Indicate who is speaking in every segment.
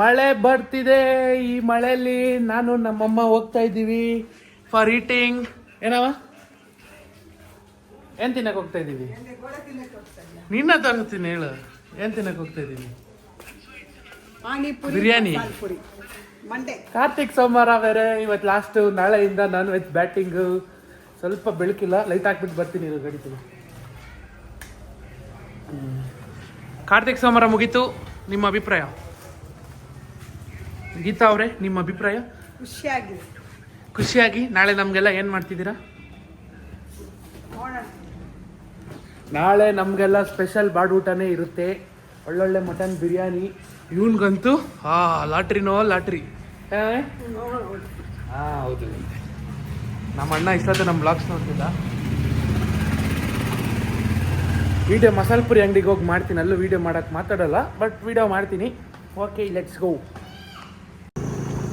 Speaker 1: ಮಳೆ ಬರ್ತಿದೆ. ಈ ಮಳೆಯಲ್ಲಿ ನಾನು ನಮ್ಮಮ್ಮ ಹೋಗ್ತಾ ಇದ್ದೀವಿ ಫಾರ್ ಈಟಿಂಗ್. ಏನವ ಏನ್ ತಿನ್ನಕ್ ಹೋಗ್ತಾ ಇದ್ದೀವಿ? ನಿನ್ನ ತರ್ತೀನಿ ಹೇಳು. ಏನ್ ತಿನ್ನಕ್ ಹೋಗ್ತಾ ಇದ್ದೀವಿ? ಬಿರಿಯಾನಿ. ಕಾರ್ತಿಕ್ ಸೋಮವಾರ ಬೇರೆ ಇವತ್ತು ಲಾಸ್ಟ್. ನಾಳೆಯಿಂದ ನಾನ್ ವೆಜ್ ಬ್ಯಾಟಿಂಗ್. ಸ್ವಲ್ಪ ಬೆಳಕಿಲ್ಲ, ಲೈಟ್ ಹಾಕ್ಬಿಟ್ಟು ಬರ್ತೀನಿ ಇದು ಗಡಿತೀನಿ. ಕಾರ್ತಿಕ್ ಸೋಮವಾರ ಮುಗೀತು. ನಿಮ್ಮ ಅಭಿಪ್ರಾಯ ಗೀತಾ ಅವರೇ? ನಿಮ್ಮ ಅಭಿಪ್ರಾಯ? ಖುಷಿಯಾಗಿ ನಾಳೆ ನಮಗೆಲ್ಲ ಏನು ಮಾಡ್ತಿದ್ದೀರಾ? ನಾಳೆ ನಮಗೆಲ್ಲ ಸ್ಪೆಷಲ್ ಬಾಡೂಟನೇ ಇರುತ್ತೆ. ಒಳ್ಳೊಳ್ಳೆ ಮಟನ್ ಬಿರಿಯಾನಿ. ಇವನ್ಗಂತೂ ಲಾಟ್ರಿನೋ ಲಾಟ್ರಿ. ಹೌದು. ನಮ್ಮ ಅಣ್ಣ ಇಷ್ಟೊತ್ತು ನಮ್ಮ ಬ್ಲಾಗ್ಸ್ ನೋಡ್ತಿದ್ದ. ವಿಡಿಯೋ ಮಸಾಲೆ ಪುರಿ ಅಂಗಡಿಗೆ ಹೋಗಿ ಮಾಡ್ತೀನಿ. ಅಲ್ಲೂ ವಿಡಿಯೋ ಮಾಡೋಕ್ಕೆ ಮಾತಾಡೋಲ್ಲ, ಬಟ್ ವಿಡಿಯೋ ಮಾಡ್ತೀನಿ. Okay, let's go.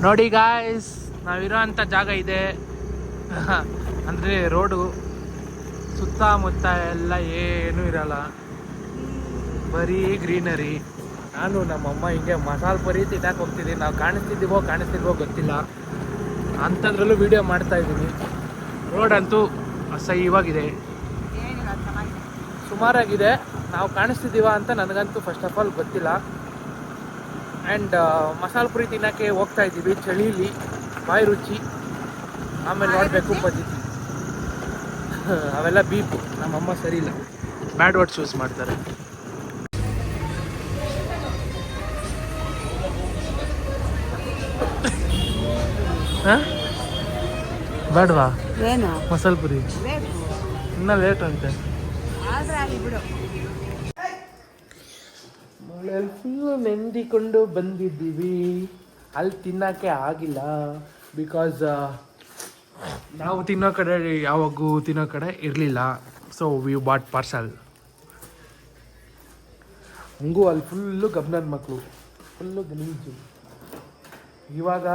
Speaker 1: ನೋಡಿ ಗಾಯ್ಸ್, ನಾವಿರೋ ಅಂಥ ಜಾಗ ಇದೆ. ಅಂದರೆ ರೋಡು ಸುತ್ತಮುತ್ತ ಎಲ್ಲ ಏನೂ ಇರಲ್ಲ, ಬರೀ ಗ್ರೀನರಿ. ನಾನು ನಮ್ಮಮ್ಮ ಹಿಂಗೆ ಮಸಾಲೆ ಪುರಿ ತಿನ್ನಕ್ಕೆ ಹೋಗ್ತಿದ್ದೀನಿ. ನಾವು ಕಾಣಿಸ್ತಿಲ್ವೋ ಗೊತ್ತಿಲ್ಲ. ಅಂಥದ್ರಲ್ಲೂ ವಿಡಿಯೋ ಮಾಡ್ತಾ ಇದ್ದೀನಿ. ರೋಡ್ ಅಂತೂ ಅಸಹ್ಯವಾಗಿದೆ, ಸುಮಾರಾಗಿದೆ. ನಾವು ಕಾಣಿಸ್ತಿದ್ದೀವ ಅಂತ ನನಗಂತೂ ಫಸ್ಟ್ ಆಫ್ ಆಲ್ ಗೊತ್ತಿಲ್ಲ. ಆ್ಯಂಡ್ ಮಸಾಲೆ ಪುರಿ ತಿನ್ನೋಕ್ಕೆ ಹೋಗ್ತಾ ಇದ್ದೀವಿ ಚಳೀಲಿ, ಬಾಯಿ ರುಚಿ. ಆಮೇಲೆ ನೋಡಬೇಕು ಪದ್ಧತಿ. ಅವೆಲ್ಲ ಬೀಪು. ನಮ್ಮಮ್ಮ ಸರಿ ಇಲ್ಲ, ಬ್ಯಾಡ್ ವರ್ಡ್ಸ್ ಯೂಸ್ ಮಾಡ್ತಾರೆ. ಬೇಡವಾ ಮಸಾಲೆ ಪುರಿ? ಇನ್ನೂ ಲೇಟ್ ಅಂತೆ. ಮಳೆಯಲ್ಲಿ ಫುಲ್ಲು ನೆಂದಿಕೊಂಡು ಬಂದಿದ್ದೀವಿ. ಅಲ್ಲಿ ತಿನ್ನೋಕ್ಕೆ ಆಗಿಲ್ಲ, ಬಿಕಾಸ್ ನಾವು ತಿನ್ನೋ ಕಡೆ ಯಾವಾಗೂ ತಿನ್ನೋ ಕಡೆ ಇರಲಿಲ್ಲ. So we bought parcel. ಹಂಗೂ ಅಲ್ಲಿ ಫುಲ್ಲು ಗಬ್ನನ್ ಮಕ್ಕಳು, ಫುಲ್ಲು ಗಲೀಜು. ಇವಾಗ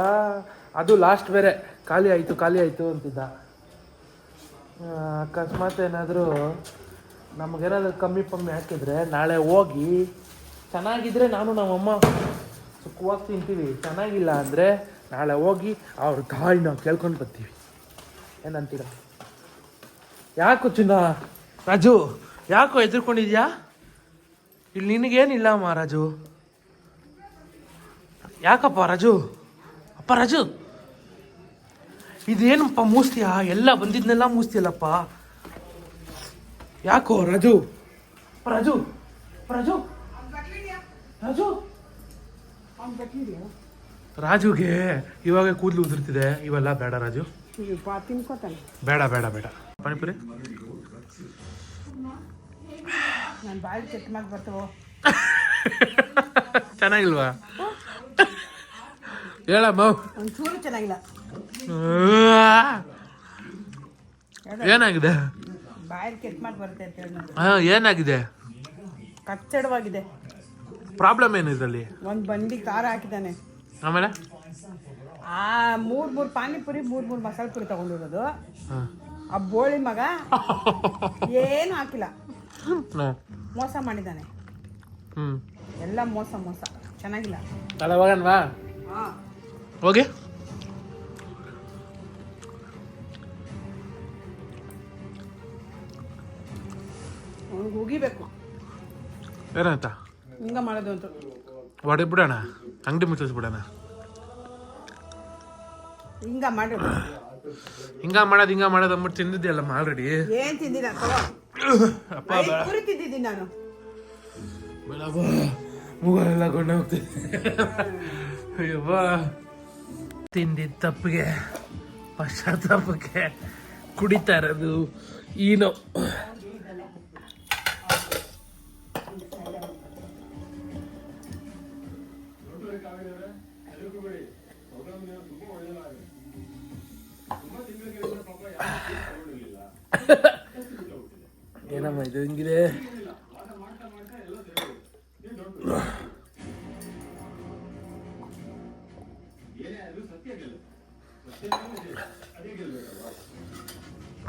Speaker 1: ಅದು ಲಾಸ್ಟ್ ಬೇರೆ, ಖಾಲಿ ಆಯಿತು ಅಂತಿದ್ದ. ಅಕಸ್ಮಾತ್ ಏನಾದರೂ ನಮಗೇನಾದರೂ ಕಮ್ಮಿ ಹಾಕಿದರೆ ನಾಳೆ ಹೋಗಿ ಚೆನ್ನಾಗಿದ್ದರೆ ನಾನು ನಮ್ಮಮ್ಮ ಸುಖವಾಗಿ ತಿಂತೀವಿ. ಚೆನ್ನಾಗಿಲ್ಲ ಅಂದರೆ ನಾಳೆ ಹೋಗಿ ಅವ್ರ ಗಾಳಿ ನಾವು ಕೇಳ್ಕೊಂಡು ಬರ್ತೀವಿ. ಏನಂತೀರ? ಯಾಕೋ ಚಿನ್ನ ರಾಜು, ಯಾಕೋ ಎದುರ್ಕೊಂಡಿದ್ಯಾ? ಇಲ್ಲಿ ನಿನಗೇನಿಲ್ಲ ಅಮ್ಮ ರಾಜು. ಯಾಕಪ್ಪ ರಾಜು? ಅಪ್ಪ ರಾಜು, ಇದೇನಪ್ಪ ಮೂಸ್ತಿಯಾ? ಎಲ್ಲ ಬಂದಿದ್ನೆಲ್ಲ ಮೂಸ್ತಿಯಲ್ಲಪ್ಪ. ಯಾಕೋ ರಾಜು? ರಾಜು ರಾಜು ರಾಜು ರಾಜುಗೆ ಇವಾಗ ಕೂದಲು ಉದುರ್ತಿದೆ. ಇವೆಲ್ಲ ಬೇಡ ರಾಜು, ಬೇಡ ಬೇಡ ಬೇಡ. ಪಾನಿಪುರಿ ಚೆನ್ನಾಗಿಲ್ವಾ? ಹೇಳಮ್ಮ. ಚೆನ್ನಾಗಿಲ್ಲ. ಏನಾಗಿದೆ? ಏನಾಗಿದೆ?
Speaker 2: ಕಚ್ಚಡವಾಗಿದೆ.
Speaker 1: ಪ್ರಾಬ್ಲಮ್ ಏನು ಇದರಲ್ಲಿ?
Speaker 2: ಒಂದು ಬಂಡಿ ಖಾರ ಹಾಕಿದ್ದಾನೆ.
Speaker 1: ಆಮೇಲೆ
Speaker 2: ಮೂರ್ ಪಾನಿಪುರಿ, ಮೂರ್ ಮಸಾಲೆ ಪುರಿ ತಗೊಂಡಿರೋದು. ಆ ಬೋಳಿ ಮಗ ಏನು ಹಾಕಿಲ್ಲ, ಮೋಸ ಮಾಡಿದ್ದಾನೆ. ಎಲ್ಲ ಮೋಸ ಚೆನ್ನಾಗಿಲ್ಲ.
Speaker 1: ಅಲ್ಲ ಹೋಗಣ್ವಾ? ಹೋಗಿ.
Speaker 2: ಅವ್ನಿಗೆ ಹೋಗಿಬೇಕು.
Speaker 1: ಏನಂತ
Speaker 2: ಹಿಂಗ ಮಾಡೋದು ಅಂತ
Speaker 1: ಹೊಡೆ ಬಿಡೋಣ, ಅಂಗಡಿ ಮುಚ್ಚಿಸ್ಬಿಡೋಣ.
Speaker 2: ಹಿಂಗ ಮಾಡೋದು
Speaker 1: ಅಂದ್ಬಿಟ್ಟು ತಿಂದಿದ್ಯಲ್ಲಮ್ಮ ಆಲ್ರೆಡಿ.
Speaker 2: ಏನ್ ತಿಂದಿಲ್ಲ
Speaker 1: ಅಪ್ಪ
Speaker 2: ಪುರಿ ತಿಂದಿದ್ದೀನಿ ನಾನು.
Speaker 1: ಮೂಗರೆಲ್ಲ ಕೊಂಡು ಹೋಗ್ತೀನಿ. ಅಯ್ಯವ್ವ, ತಿಂದಿದ್ದ ತಪ್ಪಿಗೆ ಪಶ್ಚಾತ್ತಾಪಕ್ಕೆ ಕುಡಿತಾ ಇರೋದು ಏನೋ. ಏನಮ್ಮ ಇದು ಹಿಂಗಿದೆ?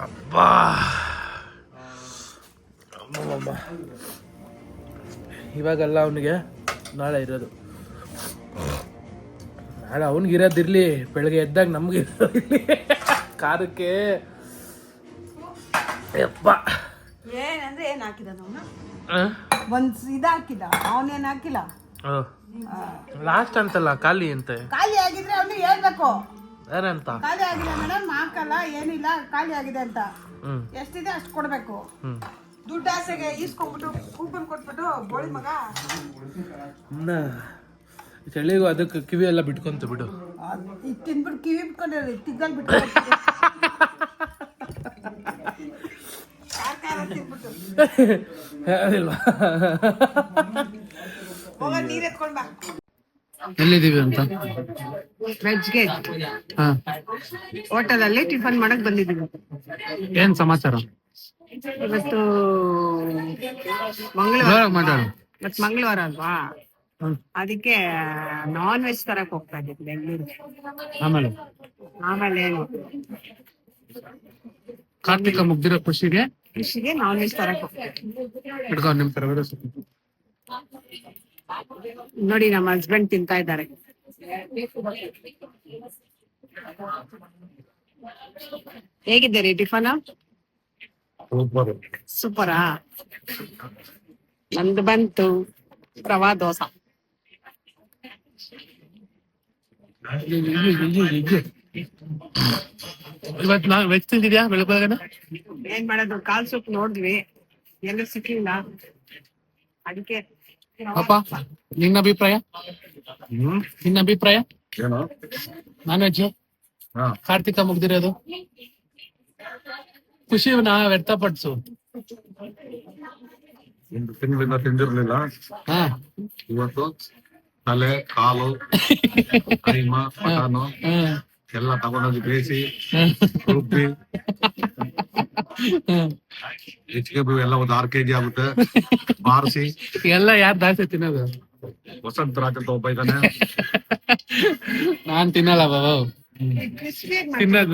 Speaker 1: ಅಬ್ಬಾ ಅಮ್ಮಮ್ಮ, ಇವಾಗಲ್ಲ ಅವನಿಗೆ ನಾಳೆ ಇರೋದು. ಬೇಡ ಅವ್ನಿಗಿರೋದಿರ್ಲಿ, ಬೆಳಗ್ಗೆ ಎದ್ದಾಗ ನಮ್ಗೆ ಇರೋದಿರ್ಲಿ ಖಾರಕ್ಕೆ. ಯಪ್ಪ
Speaker 2: ಏನಂದ್ರೆ ಏನ್ ಹಾಕಿದ ಒಂದ್ ಇದ ಹಾಕಿದ, ಅವನೇನ್ ಹಾಕಿಲ್ಲ.
Speaker 1: ಲಾಸ್ಟ್ ಅಂತಲ್ಲ, ಖಾಲಿ ಅಂತೆ.
Speaker 2: ಖಾಲಿ ಆಗಿದ್ರೆ ಅವ್ನಿಗೆ ಹೇಳ್ಬೇಕು
Speaker 1: ಏನಂತ,
Speaker 2: ಖಾಲಿ ಆಗಿದೆ ಮೇಡಮ್, ಹಾಕಲ್ಲ ಏನಿಲ್ಲ, ಖಾಲಿ ಆಗಿದೆ ಅಂತ. ಎಷ್ಟಿದೆ ಅಷ್ಟು ಕೊಡ್ಬೇಕು. ದುಡ್ಡು ಆಸೆಗೆ ಈಸ್ಕೊಂಡ್ಬಿಟ್ಟು ಕೂಪನ್ ಕೊಟ್ಬಿಟ್ಟು ಬೋಳಿ ಮಗ
Speaker 1: ಚಳಿಗೂ ಅದಕ್ಕೆ ಕಿವಿ ಎಲ್ಲ ಬಿಟ್ಕೊಂತ ಬಿಡು.
Speaker 2: ಈಗ ತಿನ್ಬಿಟ್ಟು ಕಿವಿ ಬಿಟ್ಕೊಂಡಿರಿ, ತಿಗ್ಗಲ್ ಬಿಟ್ಟು ಹೋಗ ನೀರ್ ಎತ್ಕೊಂಡ್ ಬಾ.
Speaker 1: ಎಲ್ಲಿದ್ದೀವಿ ಅಂತ?
Speaker 2: ವೆಜ್ ಗೇಟ್ ಹೋಟೆಲ್ ಅಲ್ಲಿ ಟಿಫನ್ ಮಾಡಕ್ ಬಂದಿದ್ದೀವಿ.
Speaker 1: ಏನ್ ಸಮಾಚಾರ?
Speaker 2: ಇವತ್ತು ಮಂಗಳವಾರ,
Speaker 1: ಮಾತಾಡು.
Speaker 2: ಇವತ್ತು ಮಂಗಳವಾರ ಅಲ್ವಾ, ಅದಕ್ಕೆ ನಾನ್ ವೆಜ್ ತರಕ್ ಹೋಗ್ತಾ ಇದ್ದೀವಿ ಬೆಂಗಳೂರಿಗೆ. ಆಮೇಲೆ ಏನು,
Speaker 1: ಕಾರ್ತಿಕ ಮುಗ್ದಿರೋ ಖುಷಿಗೆ
Speaker 2: ನಾನ್ ವೆಜ್ ತರಕ್ ಹೋಗ್ತಾ
Speaker 1: ಹಿಡ್ಕೊಂಡು ನಿಮ್ ತರ
Speaker 2: ನೋಡಿ. ನಮ್ಮ ಹಸ್ಬೆಂಡ್ ತಿಂತಾ ಇದ್ದಾರೆ. ಹೇಗಿದ್ದೀರಿ ಟಿಫನ್? ಸೂಪರಾ. ನಂದು ಬಂತು ರವಾ ದೋಸಾ.
Speaker 1: ಇವತ್ತು ನಾ ವೆಜ್ ತಿಂದಿದ್ಯಾ ಬೆಳಗ್ಗೆ?
Speaker 2: ಏನ್ ಮಾಡೋದು, ಕಾಲ್ ಸೂಪ್ ನೋಡಿದ್ವಿ, ಎಲ್ಲೂ ಸಿಕ್ಕಿಲ್ಲ, ಅದಕ್ಕೆ.
Speaker 1: ಅಪ್ಪ ನಿನ್ನ ಅಭಿಪ್ರಾಯ? Non veg Kartika ಮುಗ್ದಿರೋದು ಖುಷಿನ ವ್ಯಕ್ತಪಡಿಸು.
Speaker 3: ತಿಂದಿರ್ಲಿಲ್ಲ, ಇವತ್ತು ತಲೆ ಕಾಲು ಕೈಮ ಮಟನು ಎಲ್ಲ ತಗೊಂಡೋಗಿ ಬೇಯಿಸಿ ರುಬ್ಬಿ ಹೆಚ್ಚಿಗೆ ಎಲ್ಲ ಒಂದು 6 kg ಆಗುತ್ತೆ, ಬಾರಿಸಿ
Speaker 1: ಎಲ್ಲ ಯಾರು ಜಾಸ್ತಿ ತಿನ್ನೋದು?
Speaker 3: ವಸಂತ ರಾಜ ಒಬ್ಬ ಇದ್ದಾನೆ.
Speaker 1: ನಾನ್ ತಿನ್ನಲ್ಲ ಬಾಬು, ತಿನ್ನೋದು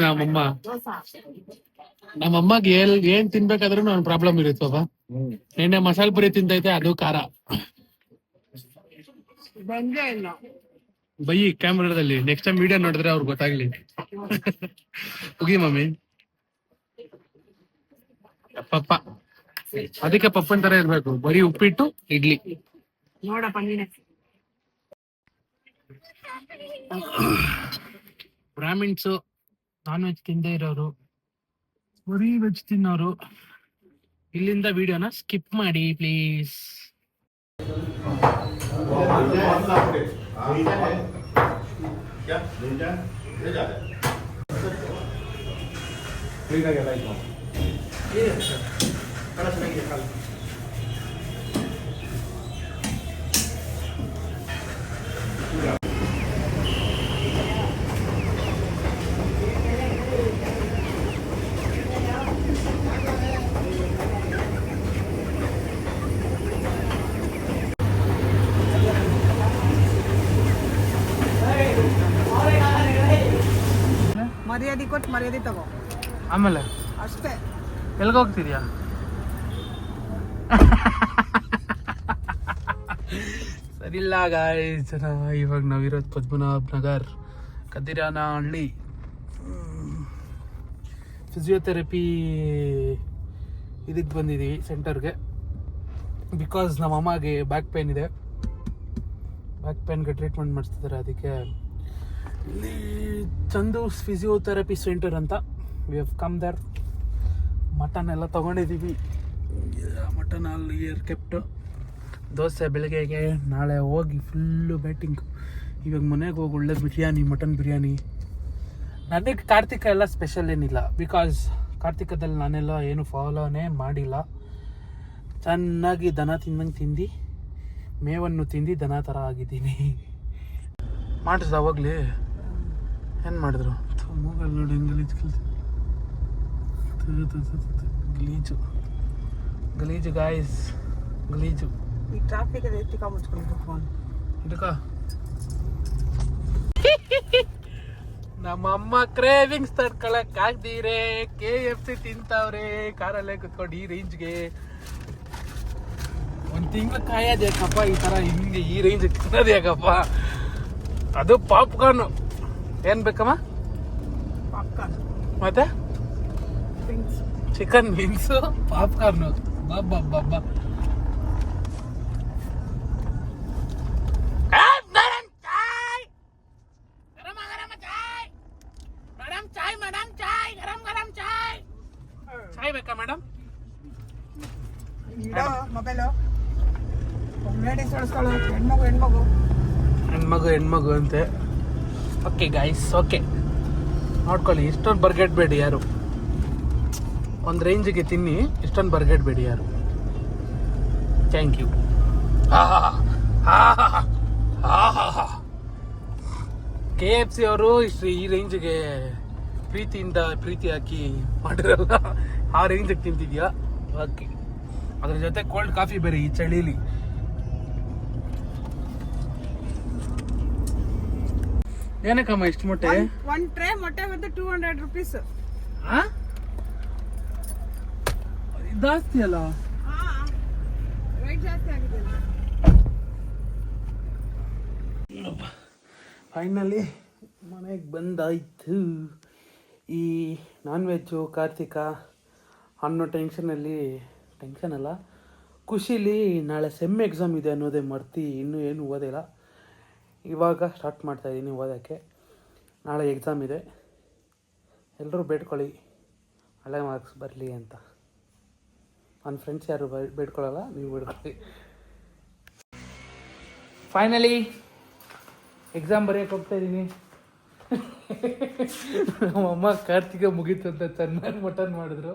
Speaker 1: ನಮ್ಮಮ್ಮಗೆ ಏನ್ ತಿನ್ಬೇಕಾದ್ರೂ ಒಂದ್ ಪ್ರಾಬ್ಲಮ್ ಇರುತ್ತೆ ಬಾಬಾ. ನಿನ್ನೆ ಮಸಾಲೆ ಪುರಿ ತಿಂತೈತೆ, ಅದು ಖಾರ. ಬೈ ಕ್ಯಾಮ್ರಾದಲ್ಲಿ ನೆಕ್ಸ್ಟ್ ಟೈಮ್ ವಿಡಿಯೋ ನೋಡಿದ್ರೆ ಅವ್ರಿಗೆ ಗೊತ್ತಾಗ್ಲಿ. ಉಗಿ ಮಮ್ಮಿ ಪಪ್ಪ, ಅದಕ್ಕೆ ಪಪ್ಪನ್ ತರ ಇರ್ಬೇಕು, ಬರೀ ಉಪ್ಪಿಟ್ಟು ಇಡ್ಲಿ.
Speaker 2: ನೋಡಪ್ಪ ನೀನೆ
Speaker 1: ಬ್ರಾಹ್ಮಿನ್ಸು ನಾನ್ ವೆಜ್ ತಿಂದೇ ಇರೋರು, ಬರೀ ವೆಜ್ ತಿನ್ನೋರು, ಇಲ್ಲಿಂದ ವಿಡಿಯೋನ ಸ್ಕಿಪ್ ಮಾಡಿ ಪ್ಲೀಸ್.
Speaker 2: ಮರ್ಯಾದೆ ಕೊಟ್ಟು ಮರ್ಯಾದೆ ತಗೋ,
Speaker 1: ಆಮೇಲೆ
Speaker 2: ಅಷ್ಟೇ.
Speaker 1: ಎಲ್ಗೋಗ್ತಿದ್ಯಾ? ಸರಿಲ್ಲ ಗಾಯ್ಸ್, ಇವಾಗ ನಾವಿರೋದು ಪದ್ಮನಾಭ ನಗರ್ ಕದಿರಾನ ಹಳ್ಳಿ. ಫಿಸಿಯೋಥೆರಪಿ ಇದಕ್ಕೆ ಬಂದಿದ್ದೀವಿ ಸೆಂಟರ್ಗೆ, ಬಿಕಾಸ್ ನಮ್ಮ ಅಮ್ಮಗೆ ಬ್ಯಾಕ್ ಪೇನ್ ಇದೆ, ಬ್ಯಾಕ್ ಪೇನ್ಗೆ ಟ್ರೀಟ್ಮೆಂಟ್ ಮಾಡಿಸ್ತಿದ್ದಾರೆ. ಅದಕ್ಕೆ ಇಲ್ಲಿ ಚಂದು ಫಿಸಿಯೋಥೆರಪಿ ಸೆಂಟರ್ ಅಂತ we have come there. Mutton ಎಲ್ಲ ತೊಗೊಂಡಿದ್ದೀವಿ, ಮಟನ್ ಅಲ್ಲಿ ಇಯರ್ ಕೆಪ್ಟು, ದೋಸೆ ಬೆಳಗ್ಗೆಗೆ, ನಾಳೆ ಹೋಗಿ ಫುಲ್ಲು ಬ್ಯಾಟಿಂಗ್. ಇವಾಗ ಮನೆಗೆ ಹೋಗಿ ಒಳ್ಳೆ ಬಿರಿಯಾನಿ, ಮಟನ್ ಬಿರಿಯಾನಿ. ನನಗೆ ಕಾರ್ತಿಕ ಎಲ್ಲ ಸ್ಪೆಷಲ್ ಏನಿಲ್ಲ, ಬಿಕಾಸ್ ಕಾರ್ತಿಕದಲ್ಲಿ ನಾನೆಲ್ಲ ಏನು ಫಾಲೋನೇ ಮಾಡಿಲ್ಲ. ಚೆನ್ನಾಗಿ ದನ ತಿಂದಂಗೆ ತಿಂದು, ಮೇವನ್ನು ತಿಂದು ದನ ಥರ ಆಗಿದ್ದೀನಿ. ಮಾಡಿಸ್ದ ಅವಾಗಲೇ ಏನು ಮಾಡಿದ್ರು? ಮೂಗಲ್ಲಿ ನೋಡಿ ಹೆಂಗೆ ಗಲೀಜು ಗಲೀಜು ಗಾಯ್ಸ್, ಗಲೀಜು.
Speaker 2: ಈ ಟ್ರಾಫಿಕ್ ಎತ್ತಿಕ ಮುಚ್ಕೊಂಡು ಫೋನ್
Speaker 1: ಇದಕ್ಕ ನಮ್ಮಮ್ಮ ಕ್ರೇವಿಂಗ್ಸ್ ತಡ್ಕೊಳಕ್ ಆಗ್ದೀರೆ KFC ತಿಂತಾವ್ರೆ ಕಾರಲ್ಲೇ ಕುತ್ಕೊಂಡು ಈ ರೇಂಜ್ಗೆ. ಒಂದು ತಿಂಗಳು ಕಾಯೋದು ಯಾಕಪ್ಪ, ಈ ಥರ ಹಿಂಗೆ ಈ ರೇಂಜ್ ತಿನ್ನೋದು ಯಾಕಪ್ಪ? ಅದು ಪಾಪ್ಕಾರ್ನ್. ಏನ್ ಬೇಕಮ್ಮ?
Speaker 2: ಪಾಪ್ಕಾರ್ನ್
Speaker 1: ಮತ್ತೆ
Speaker 2: drinks.
Speaker 1: Chicken wings, popcorn. Baba Chai ಬೇಕಾ ಮೇಡಮ್?
Speaker 2: ಇಡೋ ಮೊಬೈಲು. ಲೇಡೀಸ್ ಹೊಡ್ಸ್ಕೊಳ್ಳೋ, ಹೆಣ್ಮಗು
Speaker 1: ಹೆಣ್ಮಗು ಅಂತೆ. ಓಕೆ ಗೈಸ್, ಓಕೆ ನೋಡ್ಕೊಳ್ಳಿ. ಇಷ್ಟೊಂದು ಬರ್ಗೆಟ್ಬೇಡಿ ಯಾರು. ಒಂದು ರೇಂಜಿಗೆ ತಿನ್ನಿ, ಇಷ್ಟೊಂದು ಬರ್ಗೆಟ್ಬೇಡಿ ಯಾರು. Thank you. KFC ಅವರು ಇಷ್ಟು ಈ ರೇಂಜಿಗೆ ಪ್ರೀತಿ ಹಾಕಿ ಮಾಡಿರಲ್ಲ, ಆ ರೇಂಜಿಗೆ ತಿಂತಿದ್ಯಾ? ಓಕೆ. ಅದ್ರ ಜೊತೆ ಕೋಲ್ಡ್ ಕಾಫಿ ಬೇರೆ ಈ ಚಳಿಲಿ. ಏನಕ್ಕಮ್ಮ ಇಷ್ಟು ಮೊಟ್ಟೆ?
Speaker 2: ಒನ್ ಟ್ರೇ ಮೊಟ್ಟೆ ಬಂದು 200 rupees.
Speaker 1: ಜಾಸ್ತಿ ಅಲ್ಲ?
Speaker 2: ರೇಟ್ ಜಾಸ್ತಿ ಆಗಿದೆ.
Speaker 1: ಫೈನಲಿ ಮನೆಗೆ ಬಂದಾಯ್ತು. ಈ ನಾನ್ ವೆಜ್ಜು ಕಾರ್ತಿಕ ಅನ್ನೋ ಟೆನ್ಷನ್ ಅಲ್ಲ, ಖುಷಿಲಿ ನಾಳೆ ಸೆಮ್ ಎಕ್ಸಾಮ್ ಇದೆ ಅನ್ನೋದೇ ಮರ್ತಿ ಇನ್ನೂ ಏನು ಓದಿಲ್ಲ. ಇವಾಗ ಸ್ಟಾರ್ಟ್ ಮಾಡ್ತಾಯಿದ್ದೀನಿ ಓದೋಕ್ಕೆ. ನಾಳೆ ಎಕ್ಸಾಮ್ ಇದೆ. ಎಲ್ಲರೂ ಬೇಡ್ಕೊಳ್ಳಿ ಒಳ್ಳೆ ಮಾರ್ಕ್ಸ್ ಬರಲಿ ಅಂತ. ನನ್ನ ಫ್ರೆಂಡ್ಸ್ ಯಾರು ಬೇಡ್ಕೊಳ್ಳಲ್ಲ, ನೀವು ಬೇಡ್ಕೊಳ್ಳಿ. Finally exam ಬರೆಯೋಕ್ಕೆ ಹೋಗ್ತಾಯಿದ್ದೀನಿ. ನಮ್ಮಮ್ಮ ಕಾರ್ತಿಕ ಮುಗೀತು ಅಂತ ಚೆನ್ನಾಗಿ ಮಟನ್ ಮಾಡಿದ್ರು.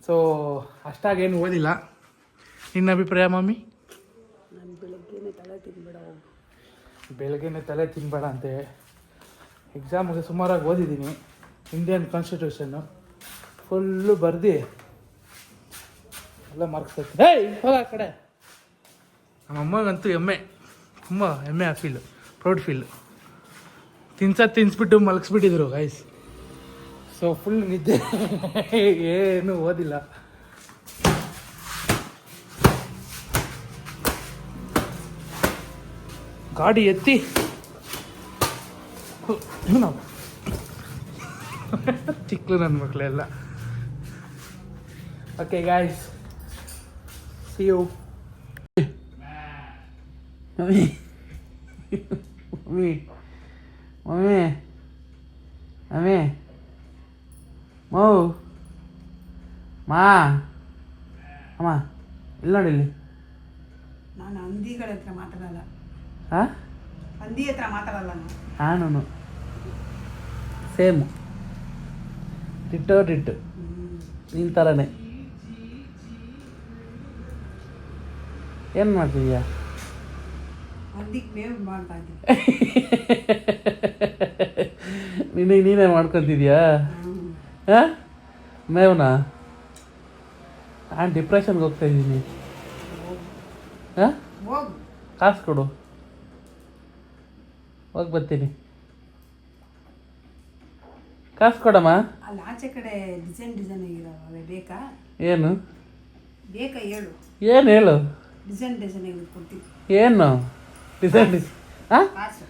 Speaker 1: ಸೊ ಅಷ್ಟಾಗೇನು ಓದಿಲ್ಲ. ನಿನ್ನ ಅಭಿಪ್ರಾಯ ಮಮ್ಮಿ?
Speaker 2: ನಾನು ಬೆಳಗ್ಗೆನೇ
Speaker 1: ತಲೆ ತಿನ್ನಬೇಡ ಅಂತೆ. ಎಕ್ಸಾಮ್ಗೆ ಸುಮಾರಾಗಿ ಓದಿದ್ದೀನಿ. ಇಂಡಿಯನ್ ಕಾನ್ಸ್ಟಿಟ್ಯೂಷನ್ನು ಫುಲ್ಲು ಬರ್ದು ಎಲ್ಲ ಮಾರ್ಕ್ಸ್ ಆಯ್ತು. ಹೋಗ ಆ ಕಡೆ. ನಮ್ಮಮ್ಮಗಂತೂ ತುಂಬ ಹೆಮ್ಮೆ ಫೀಲ್, ಪ್ರೌಡ್ ಫೀಲ್. ತಿನ್ಸ್ಬಿಟ್ಟು ಮಲಗಿಸ್ಬಿಟ್ಟಿದ್ರು ಗೈಸ್. ಸೊ ಫುಲ್ ನಿದ್ದೆ, ಏನು ಓದಿಲ್ಲ. ಗಾಡಿ ಎತ್ತಿ ಚಿಕ್ಕಲು ನನ್ನ ಮಕ್ಕಳೆಲ್ಲ. Okay guys, see you. Mummy mummy mummy mummy ಮೌ ಮಾ ಅಮ್ಮ ಇಲ್ಲಿ ನೋಡಿ ಇಲ್ಲಿ.
Speaker 2: ನಾನು ಹಂದಿಗಳ ಹತ್ರ ಮಾತಾಡಲ್ಲ.
Speaker 1: ಹಾಂ,
Speaker 2: ಹಂದಿ ಹತ್ರ ಮಾತಾಡಲ್ಲ ನಾನು.
Speaker 1: ನಾನು ಸೇಮು, ಡಿಟ್ಟು ನಿನ್ನ ಥರನೇ. ಏನು ಮಾಡ್ತಿದ್ಯಾ?
Speaker 2: ಹಂದಿಗೆ ಮೇವು ಮಾಡ್ತಾ ಇದ್ದೀನಿ.
Speaker 1: ನೀನೇ ಮಾಡ್ಕೊತಿದ್ಯಾ? ಹಾಂ, ಮೇವ್ನಾ? ನಾನು ಡಿಪ್ರೆಷನ್ಗೆ ಹೋಗ್ತಾ ಇದ್ದೀನಿ. ಹಾಂ,
Speaker 2: ಹೋಗು,
Speaker 1: ಕಾಸು ಕೊಡು, ಹೋಗಿ ಬರ್ತೀನಿ. ಕಾಸು ಕೊಡಮ್ಮ.
Speaker 2: ಅಲ್ಲಿ ಆಚೆ ಕಡೆ ಡಿಸೈನ್ ಆಗಿರೋವೆ ಬೇಕಾ?
Speaker 1: ಏನು
Speaker 2: ಬೇಕಾ ಹೇಳು.
Speaker 1: ಏನು ಹೇಳು.
Speaker 2: ಡಿಸೈನ್ ಕೊಡ್ತೀನಿ.
Speaker 1: ಏನು ಡಿಸೈನ್? ಹಾಂ,
Speaker 2: ಕಾಸು.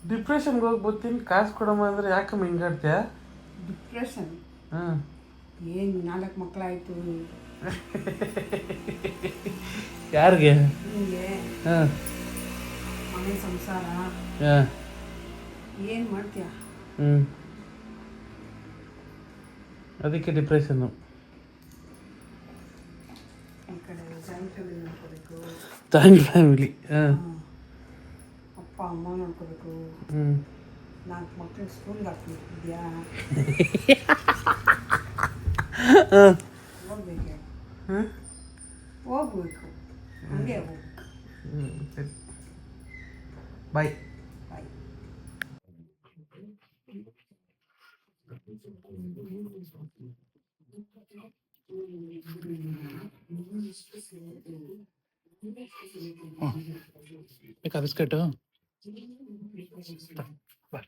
Speaker 1: ಡಿಪ್ರೆಷನ್ಗೆ ಹೋಗಿ ಬರ್ತೀನಿ, ಕಾಸು ಕೊಡಮ್ಮ ಅಂದರೆ ಯಾಕಮ್ಮ ಹಿಂಗಾಡ್ತೀಯ?
Speaker 2: ಡಿಪ್ರೆಷನ್?
Speaker 1: ಹಾಂ,
Speaker 2: ಏನು 4 ಮಕ್ಕಳಾಯಿತು.
Speaker 1: ಯಾರಿಗೆ?
Speaker 2: ನಿಮಗೆ
Speaker 1: ಹಾಂ,
Speaker 2: ಮನೆ ಸಂಸಾರ
Speaker 1: ಹಾಂ,
Speaker 2: ಏನು ಮಾಡ್ತೀಯ?
Speaker 1: ಅದಕ್ಕೆ ಡಿಪ್ರೆಷನ್ನು.
Speaker 2: ಈ ಕಡೆ ಜಾಯಿಂಟ್ ಫ್ಯಾಮಿಲಿ ನೋಡ್ಕೋಬೇಕು,
Speaker 1: ಜಾಯಿಂಟ್ ಫ್ಯಾಮಿಲಿ. ಹಾಂ,
Speaker 2: ಅಪ್ಪ ಅಮ್ಮ ನೋಡ್ಕೋಬೇಕು, 4 ಮಕ್ಕಳು ಸ್ಕೂಲ್ಗೆ ಹಾಕ್ಬಿಟ್ಟಿದ್ಯಾ? ಹೋಗ್ಬೇಕು, ಹಂಗೆ ಹೋಗ್ಬೇಕು.
Speaker 1: ಸರಿ, ಬಾಯ್.
Speaker 2: ಬಾಯ್.
Speaker 1: ಬೇಕಾ ಬಿಸ್ಕೆಟು? ಬಾ.